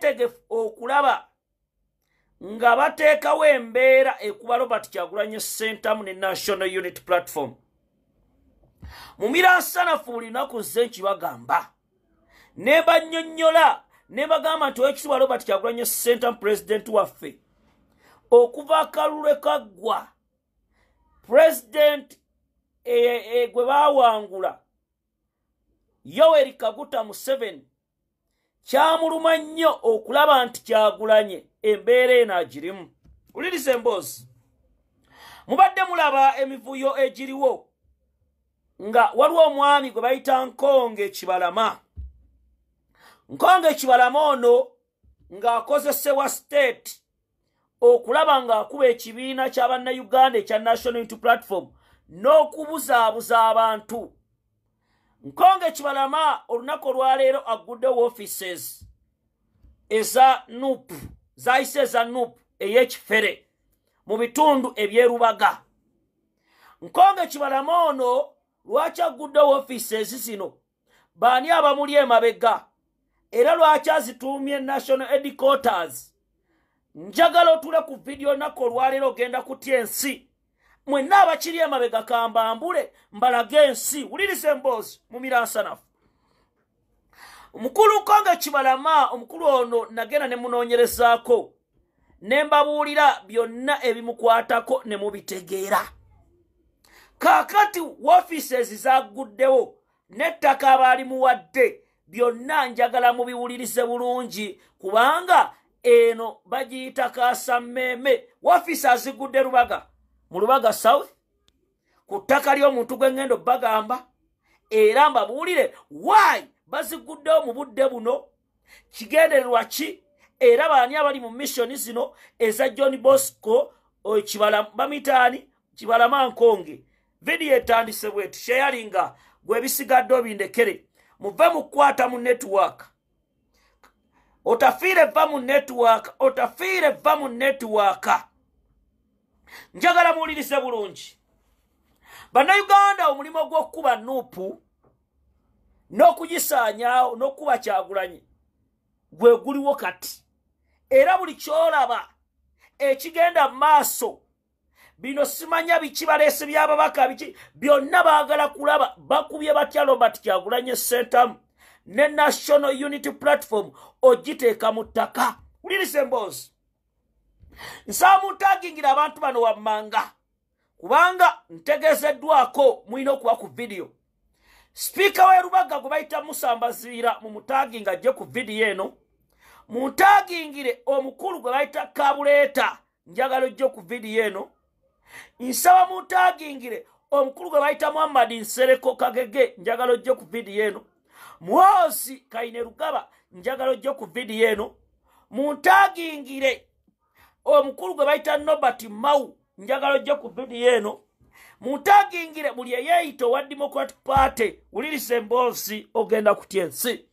betegefu okulaba nga bateekawo embeera ekuba Robert Kyagulanyi Ssentamu ne National Unity Platform. Mumira nsanafu buli lunaku nze nkibagamba ne bannyonnyola ne bagamba nti Oweekitiibwa Robert Kyagulanyi Ssentamu pulezidenti waffe okuva akalulu kaggwa pulezidenti gwe baawangula Yoweri Kaguta Museven kyamuluma nnyo okulaba nti Kyagulanyi embeera eno agirimu. Uliriza emboozi. Mubadde mulaba emivuyo egiriwo nga waliwo omwami gwe bayita Nkonge Kibalama. Nkonge Kibalama ono ng'akozesebwa state okulaba ng'akuba ekibiina ky'Abannayuganda ekya National Unity Platform n'okubuzaabuza abantu. Nkonge Kibalama olunaku olwaleero aguddewo offices eza NUP zayise eza NUP ey'ekifere mu bitundu ebyerubaga. Nkonge Kibalama ono lwaki aguddewo offices zino baani abamuli emabega era lwaki azituumye National Headquarters. Njagala otule ku video nako olwaleero ogenda kutya ensi mwenna abakiri emabega kambambule mbalage ensi. Wuliriza emboozi mumira nsanafu. Omukulu Nkonge Kibalama omukulu ono nagenda ne munoonyerezaako ne mbabuulira byonna ebimukwatako ne mubitegeera. Kaakati offices zaguddewo n'ettaka abaali muwadde byonna njagala mubiwulirize bulungi kubanga eno bagiyita Kaasammeeme. Office azigudde Lubaga mu Lubaga South ku ttaka ly'omuntu gwe ngendo bagamba era mbabuulire why baziguddewo mu budde buno kigendererwa ki era baani abali mu mission zino eza John Bosco Kibalama bamitaani Kibalama Nkonge. Video etandise bwetu sharinga gwe bisigadde obindekere muve mukwata mu network otafiire va mu network. Njagala muwulirize bulungi Bannayuganda omulimo gw'okuba nupu n'okugisaanyaawo n'okuba Kyagulanyi gwe guliwo kati era buli kyolaba ekigenda mu maaso bino simanya biki baleese by'ababaka biki byonna baagala kulaba bakubye batya Robert Kyagulanyi Ssentamu ne National Unity Platform ogiteeka mu ttaka. Wuliriza emboozi. Nsaba muntagingira abantu bano wammanga kubanga ntegeezeddwako mulina okuba ku video. Speaker we Lubaga gwe bayita Musambaziira mu mutaginga ajje ku video eno. Muntagingire omukulu gwe bayita Kabuleeta njagala ojje ku video eno. Nsaba muntagingire omukulu gwe bayita Muhammad Nsereko Kagege njagala ojje ku video eno. Mwozi kaenorugaba njagala ojje ku video eno. Muntagingire omukulu gwe bayita Nobert Mau njagala ojje ku video eno. Muntagingire buli eyeeyita owa Democratic Party. Wuliriza emboozi ogenda kutya ensi.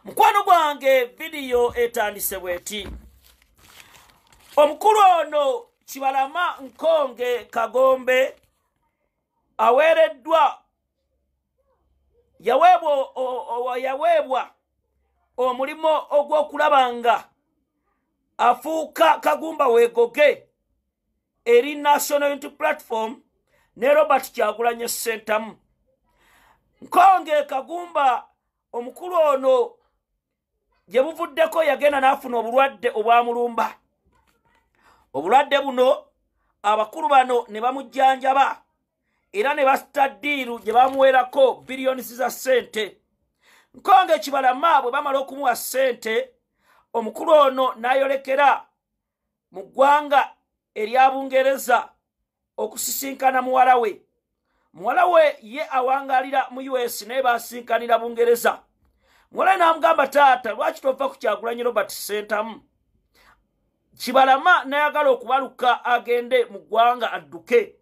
Mukwano gwange video etandise bweti. Omukulu ono Kibalama Nkonge Kagombe aweereddwa yaweebwa omulimo ogw'okulabanga afuuka kagumba weegoge eri National Unity Platform ne Robert Kyagulanyi Ssentamu. Nkonge Kagumba omukulu ono gye buvuddeko yagenda n'afuna obulwadde obwamulumba. Obulwadde buno abakulu bano ne bamujjanjaba era ne basita ddiiru gye bamuweerako biliyoni za ssente. Nkonge Kibalama bwe bamala okumuwa ssente omukulu ono n'ayolekera mu ggwanga erya Bungereza okusisinkana muwala we. Muwala we ye awangaalira mu US naye basinkanira Bungereza. Muwala n'amugamba taata lwaki tova ku Kyagulanyi Robert Ssentamu. Kibalama n'ayagala okubaluka agende mu ggwanga adduke.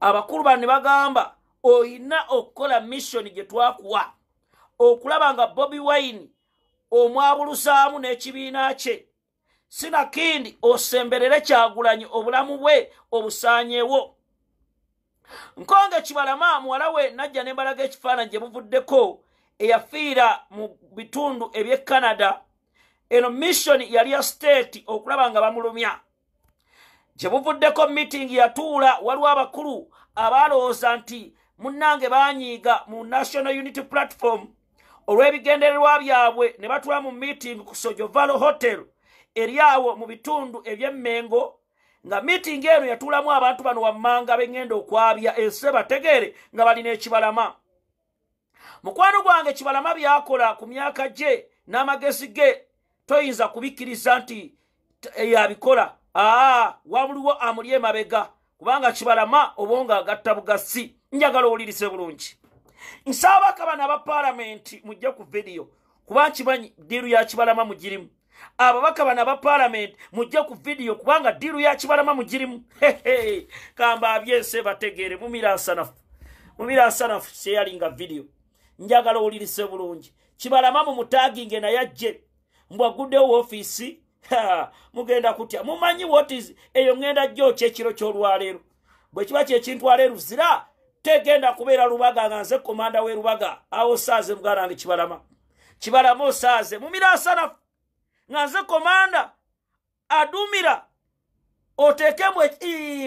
Abakulu bano ne bagamba oyina okukola mission gye twakuwa okulaba nga Bobi Wine omwabuluzaamu n'ekibiina kye. Sinakindi osemberere Kyagulanyi obulamu bwe obusaanyeewo. Nkonge Kibalama muwala we najja ne mbalaga ekifaananyi gye buvuddeko eyafiira mu bitundu eby'e Canada eno mission yali ya state okulaba nga bamulumya gye buvuddeko meeting yatuula waliwo abakulu abalowooza nti munnange banyiiga mu National Unity Platform olw'ebigendererwa byabwe ne batuula mu meeting ku Sojovalo Hotel eri awo mu bitundu eby'Emmengo nga meeting eno yatuulamu abantu bano wammanga bengenda okwabya ese bategeere nga balina ekibalama. Mukwano gwange Kibalama byakola ku myaka gye n'amagezi ge toyinza kubikkiriza nti yabikola. Wabuliwo amuli emabega kubanga Kibalama obonga agatta bugasi. Njagala owulirize bulungi. Nsaba abakabana ba parliament mujje ku video kuba nkimanyi diiru ya Kibalama mugirimu. Ababaka bana ba parliament mujje ku video kubanga diiru ya Kibalama mugirimu. Kamba abyense bategeere mumira sanafu sharinga video. Njagala owulirize bulungi. Kibalama mu mutaginge na yajje mbwaguddewo office mugenda kutya mumanyi what is eyo ngenda jjo kyekiro ky'olwaleero bwe kiba kyekintu waleero zira tegenda kubeera Lubaga nga nze komanda we Lubaga awo saaze mugarange Kibalama osaaze mumira sanafu nga nze komanda adumira otekemu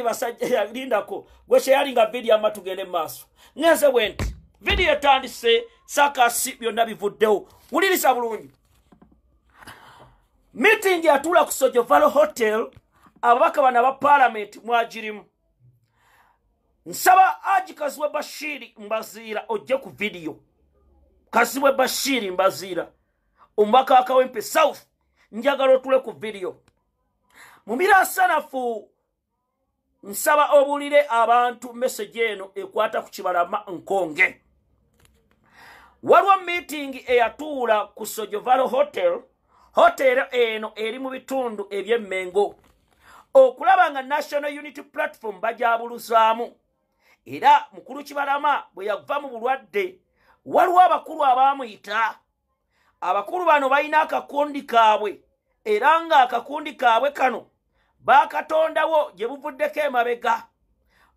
basajja lindako gwe sharinga video ama tugende maaso ngenze bwenti video etandise sakasi byonna bivuddewo wuliriza bulungi. Meeting yatuula ku Sojovalo Hotel ababaka bana ba parliament mwagirimu. Nsaba Haji Kaziwe Bashir Mbazira ojje ku video. Kaziwe Bashir Mbazira omubaka wa Kawempe South njagala otule ku video. Mumira sanafu nsaba obulire abantu message eno ekwata ku Kibalama nkonge. Waliwo meeting eyatuula ku Sojovalo Hotel. Hotel eno eri mu bitundu eby'Emmengo okulaba nga National Unity Platform bajabuluzaamu. Era mukulu Kibalama bwe yava mu bulwadde waliwo abakulu abamuyita. Abakulu bano balina akakundi kaabwe era nga akakundi kaabwe kano bakatondawo gye buvuddeko emabega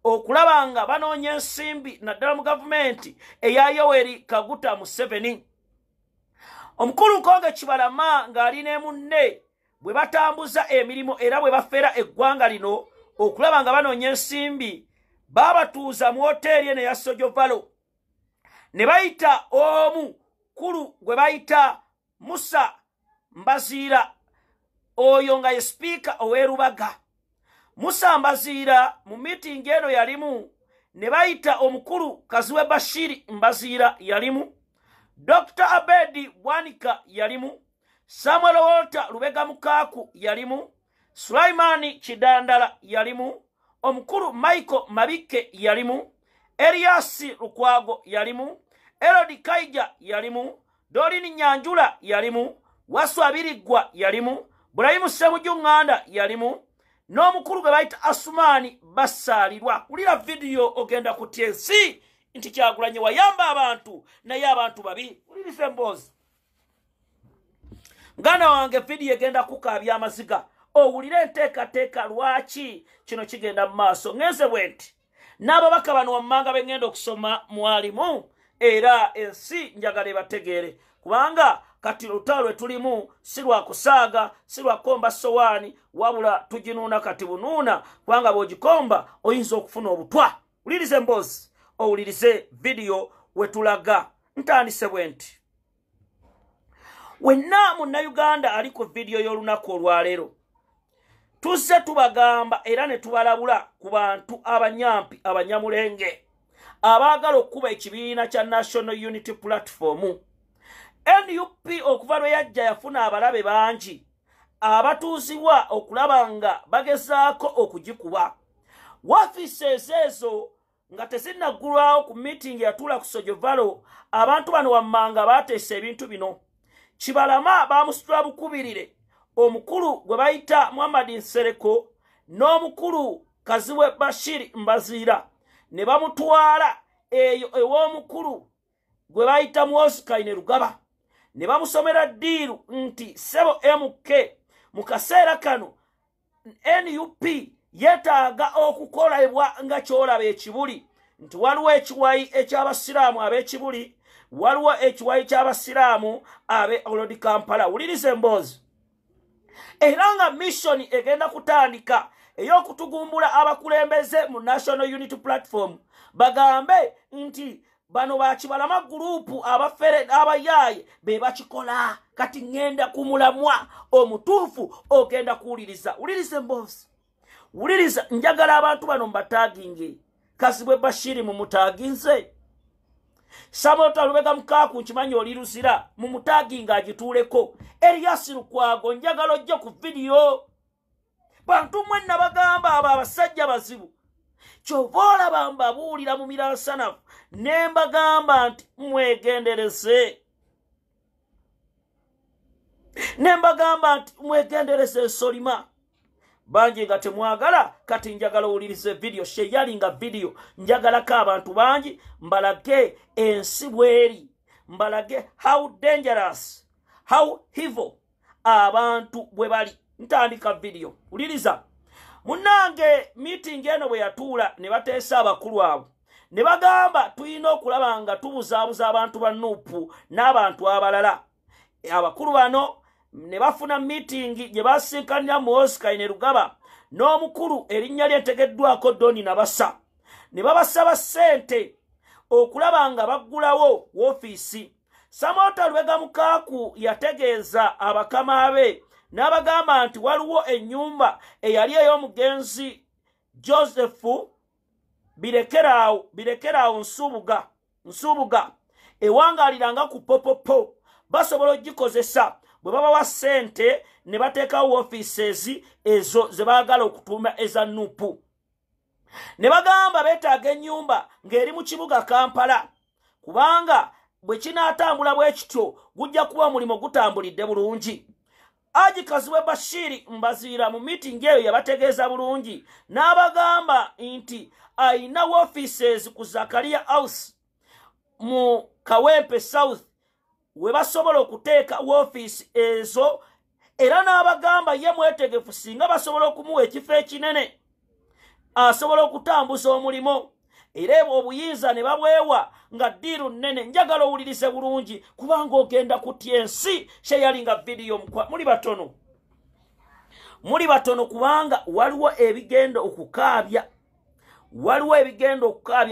okulaba nga banoonya ensimbi naddala mu gavumenti eya Yoweri Kaguta Museveni. Omukulu Konge Kibalama ng'alina munne bwe batambuza emirimu era bwe bafera eggwanga lino okulaba nga banoonya ensimbi babatuuza mu hoteri eno ya Sojovalo ne bayita omukulu gwe bayita Musa Mbazira oyo nga ye speaker owe Lubaga. Musa Mbazira mu meeting eno yalimu ne bayita omukulu Kaziwe Bashir Mbazira yalimu, Dr. Abedi Bwanika yalimu, Samuel Walter Lubega Mukaku yalimu, Sulaimani Kidandala yalimu, omukulu Michael Mabike yalimu, Elias Lukwago yalimu, Elodi Kaija yalimu, Dorini Nyanjula yalimu, Wasu Abirigwa yalimu, Burayimu Semujunganda yalimu, n'omukulu gwe bayita Asumani basalirwa. Ulira video ogenda kutya si nti Kyagulanyi wayamba abantu naye abantu babi. Ulirize mbozi ngana wange video egenda kukaabya amaziga owulire nteekateeka lwaki kino kigenda mu maaso. Ngenze bwenti n'ababaka bano wammanga bengenda okusoma mwalimu era ensi njagala bategeere kubanga kati lutalo tulimu si lwa kusaaga si lwa komba sowaani wabula tujinuuna kati bunuuna kubanga bw'ogikomba oyinza okufuna obutwa. Ulirize mbozi owulirize video wetulaga ntandise bwenti. Wenna Munnayuganda ali ku video y'olunaku olwaleero tuzze tubagamba era ne tubalabula ku bantu abanyampi abanyamulenge abaagala okuba ekibiina kya National Unity Platform. NUP okuva lwe yajja yafuna abalabe bangi abatuuzibwa okulaba nga bagezaako okugikuba. Waffices ezo nga tezinnaggulwawo ku meeting yatuula ku Sojovalo, abantu bano wammanga baateesa ebintu bino. Kibalama baamusitula bukubirire omukulu gwe bayita Muhammad Nsereko n'omukulu Kaziwe Bashir Mbazira ne bamutwala eyo ew'omukulu gwe bayita kaenorugaba ne bamusomera ddiiru nti sebo MK mu kaseera kano NUP yetaaga okukolebwa nga kyolaba ekibuli nti waliwo ekiwayi eky'abasiraamu ab'ekibuli, waliwo ekiwayi ky'abasiraamu ab'e Olodi Kampala. Wulirize emboozi era nga mission egenda kutandika ey'okutugumbula abakulembeze mu National Unity Platform bagambe nti bano ba Kibalama gurupu abafere abayaye be bakikola kati ngenda kumulamwa omutuufu ogenda kuwuliriza ulirize mbozi uliriza njagala abantu bano mbataginge Kasibwe Bashir mu mutaginze Samota Lubega Mukaku nkimanyi oliruzira mu mutaginga agituuleko Elias Lukwago njagala ojje ku video bantu mwenna bagamba aba abasajja bazibu Chovola bamba buulira mu mirasanafu nemba gamba nti mwegenderese solima banji nga temwagala kati njagala owulirize video sheyalinga video njagala ka abantu banji mbalage ensi bweri mbalage how dangerous how evil abantu bwe bali ntandika video uliriza munange meeting eno bwe yatuula ne bateesa abakulu abo ne bagamba tuyina okulaba nga tubuzaabuza abantu ba Nuupu n'abantu abalala abakulu bano ne bafuna meeting gye basinkanira mu kaenorugaba n'omukulu erinnya lye ntegeddwako Doni Nabasa ne babasaba ssente okulaba nga baggulawo woofiisi Samota Lubega Mukaku yategeeza abakama be n'abagamba nti waliwo ennyumba eyali ey'omugenzi Joseph birekeraawo nsubuga ewangaliranga ku popopo basobola ogikozesa bwe babawa ssente ne bateekawo offices ezo ze baagala okutuuma eza Nuupu ne bagamba beetaaga ennyumba ng'eri mu kibuga Kampala kubanga bwe kinaatambula bwe kityo gujja kuba omulimu gutambulidde bulungi Kasibwe Bashir mbazira mu meeting eyo yabategeeza bulungi n'abagamba nti ayina offices ku Zakaria House mu Kawempe South we basobola okuteeka office ezo era n'abagamba ye mwetegefu singa basobola okumuwa ekifo ekinene asobola okutambuza omulimo era obuyinza ne babwewa nga ddiiru nnene njagala owulirize bulungi kubanga ogenda kutya ensi sheyalinga video muli batono kubanga waliwo ebigenda okukaabya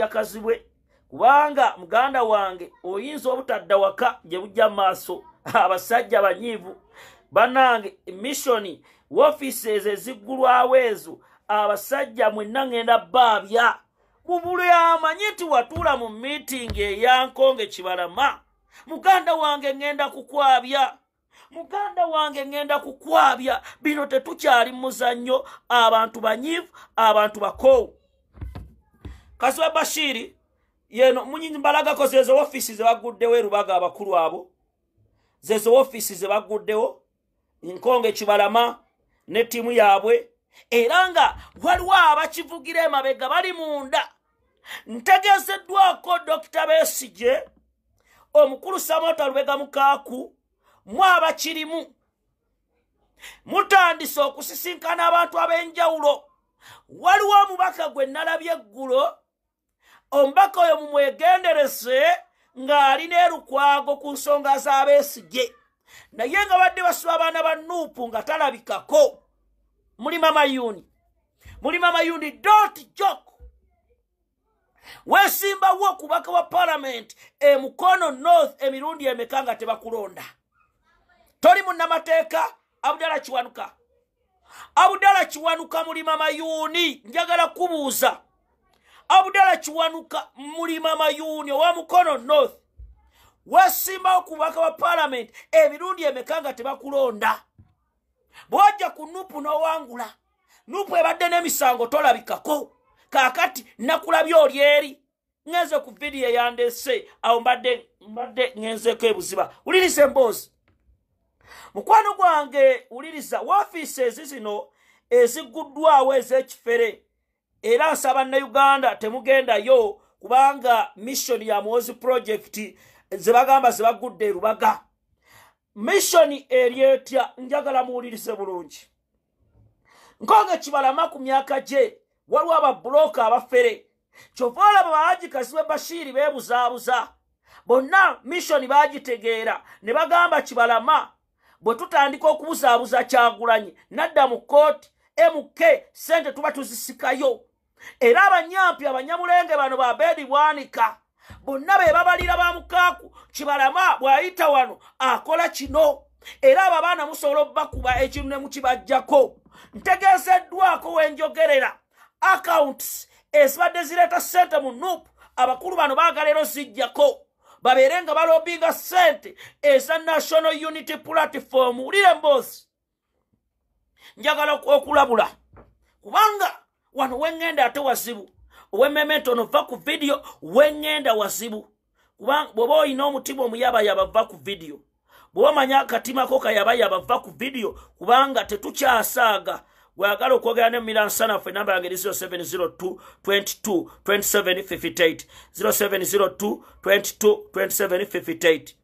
Kasibwe kubanga muganda wange oyinza obutadda waka gye bujja maaso abasajja banyiivu banange mission offices eziggulwawo ezo abasajja mwenna ngenda baabya bubule amanyi nti watuula mu meeting eya Konge Kibalama muganda wange ngenda kukwabya bino tetukyali muzannyo abantu banyiivu abantu bakoowu Kasibwe Bashir yeno munyinyi mbalagako zezo office ze baguddewo Rubaga abakulu abo zezo office ze baguddewo Konge Kibalama ne timu yaabwe era nga waliwo abakivugira emabega bali munda ntegeezeddwako Dr. Besigye omukulu Samota Lubega Mukaku mwabakirimu mutandise okusisinkana abantu ab'enjawulo waliwo omubaka gwe nalabye eggulo omubaka oyo mumwegenderese ng'alina Lukwago ku nsonga za Besigye naye nga badde basuba abaana ba Nuupu nga talabikako muli mama yuni don't joke wesimbawo okubaka wa parliament Mukono North emirundi emeka nga tebakulonda toli munnamateeka Abdala Kiwanuka muli mama yuni njagala kubuuza Abdala Kiwanuka muli mama yuni owa Mukono North wesimbawo okubaka wa parliament emirundi emeka nga tebakulonda bwajja ku Nuupu n'owangula Nuupu ebadde n'emisango tolabikako kakati nakulabye oli eri ngenze ku video yandese awo mbadde ngenzeeko ebuziba uliriza emboozi mukwano gwange uliriza offices zino eziguddwawo ez'ekifere era nsaba Uganda temugendayo kubanga mission ya Muhoozi project zebagamba zebagudde Rubaga mission eryetya njagala muwulirize bulungi Konge Kibalama ku myaka gye waliwo ababulooka abafere kyova olaba Kasibwe Bashir beebuzaabuza bonna mission bagitegeera ne bagamba Kibalama bwe tutandika okubuzaabuza Kyagulanyi nadda mu kooti MK sente tuba tuzisikayo. Era abanyampi abanyamulenge bano ba Bedi Bwanika bonna be babalira ba Mukaaku Kibalama bw'ayita wano akola kino. Era abaana musobola bakuba ekintu ne mukibajjako. Ntegeezeddwako wenjogerera accounts ezibadde zireeta ssente mu NUP abakulu bano baagala ero zijjako babeere nga balobinga ssente eza National Unity Platform. Wulire mboozi, njagala okulabula kubanga wano wengenda ate wazibu. Ow'emmemento ono va ku video wengenda wazibu kubanga bw'oba olina omutima omuyabayaba va ku video, bw'oba omanya akatima ko kayabayaba va ku video kubanga tetukyasaaga. Bw'agala okwogera ne Mira Nsanafu enamba yange eri 0702 22 27 58 0702 22 27 58.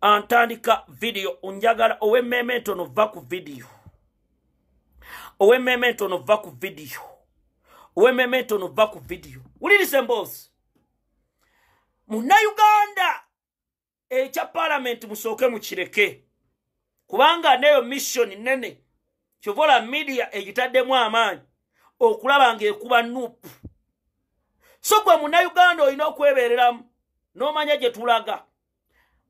Antandika video unjagala ow'emmemento ono va ku video, ow'emmemento ono va ku video, ow'emmemento ono va ku video. Wulirize mboozi, Munnayuganda ekya parliament musooke mukireke kubanga neyo mission nene kyovola media egitaddemu amaanyi okulaba ng'ekuba NUP. So gwe Munnayuganda olina okwebeereramu n'omanya gye tulaga.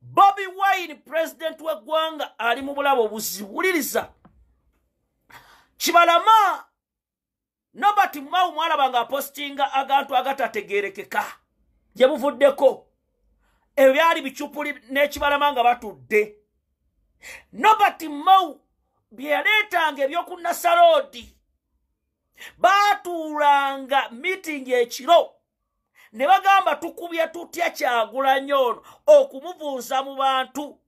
Bobi Wine president w'eggwanga ali mu bulabo obuzibu. Wuliriza, Kibalama Nobati Mau mwalaba ng'apostinga agantu agatategeerekeka gye buvuddeko ebyali bicupuli n'Ekibalama nga batudde. Nobati Mau byaleetanga ebyoku Nasaroodi baatuulanga meeting ekiro ne bagamba tukubye tutya Kyagulanyi ono okumuvuuza mu bantu.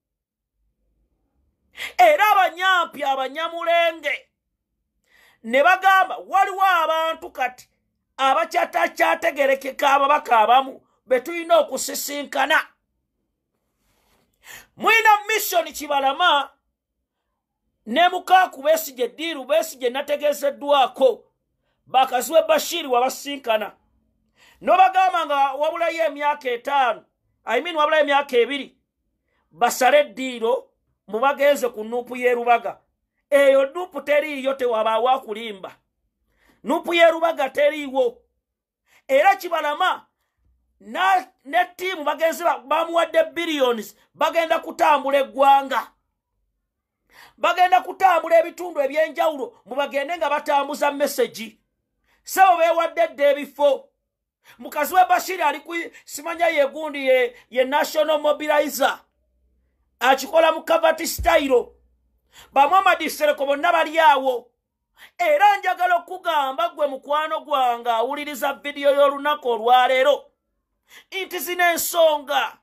Era abanyampi abanyamulenge ne bagamba waliwo abantu kati abakyakyategerekeka ababaka abamu be tulina okusisinkana. Mwina mission Kibalama ne Mukaaku Besigye Ddiiru Besigye nategeezeddwako bakaziwe Bashir wabasinkana n'obagamba nga wabulayo emyaka 5 wabulayo emyaka 2 basale Ddiiro mu bagenze ku NUP y'erubaga. Eyo NUP teriiyo, tewabaawo akulimba. NUP y'erubaga teriiwo. Era Kibalama ne ttiimu bagenze bamuwadde billions bagenda kutambula eggwanga, bagenda kutambula ebitundu ebyenjawulo mu bagende nga batambuza message. Sebo beewadde dde ebifo. Mukazi we Bashir ali ku simanya yegundi ye national mobilizer akikola mu Kavati style. Bamwamadi Sereko bonna bali awo. Era njagala okugamba gwe mukwano gwange awuliriza video y'olunaku olwaleero nti zina ensonga.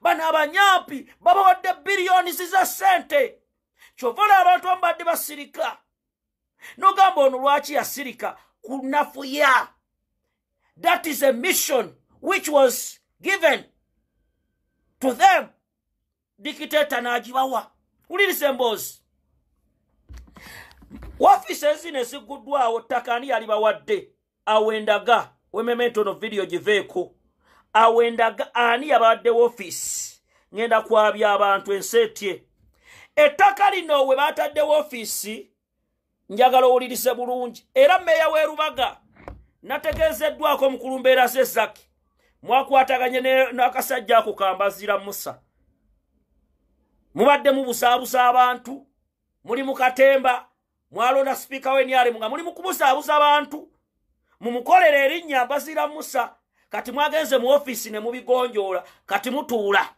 Bano abanyampi babawadde billions za ssente. Kyovola abantu abadde basirika n'ogamba ono lwaki yasirika kunafuya. That is a mission which was given to them. Dictator n'agibawa. Wulirize mboozi, wafisi ezino eziguddwawo ttaka ani yalibawadde? Awendaga w'emmemento ono video giveeko. Awendaga ani yabawadde w'ofiisi? Ngenda kwabya abantu enseetye. Ettaka lino we baataddewo ofiisi njagala owulirize bulungi. Era mmeeya w'erubaga nategeezeddwako mukulu mbeera ze Zaki mwakwataganye n'akasajja ako Kambazira Musa. Mubadde mubusaabuza abantu, muli mu katemba, mwalonda sipiika w'enyale nga muli mu kubusaabuza abantu. Mumukolera erinnya Mbazira Musa, kati mwagenze mu ofiisi ne mubigonjoola, kati mutuula.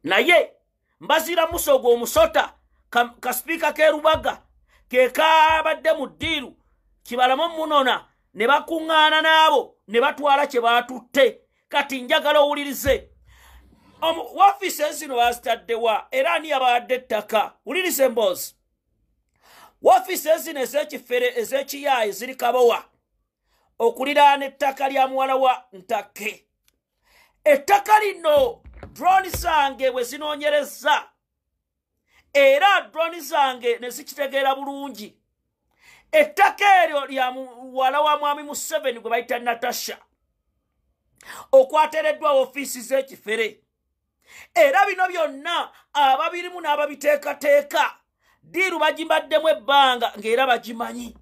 Naye Mbazira Musa ogwo omusota ka sipiika k'erubaga ke kaabadde mu Ddiiru Kibalama munona ne bakuŋŋaana n'abo ne batwala kye baatutte. Kati njagala owulirize, wafisi ezino bazitaddewa era ani yabawadde ettaka? Wulirize mboozi, wafisi ezino ez'ekifere ez'ekiyaayi ziri Kabowa okuliraana ettaka lya muwala wa Ntake. Ettaka lino drone zange bwe zinoonyereza era drone zange ne zikitegeera bulungi. Ettaka eryo lya muwala wa mwami museven gwe bayita Natasha okwateereddwa ofiisi z'ekifere. era bino byonna ababirimu n'ababiteekateeka diiru bagibaddemu ebbanga ng'era bagimanyi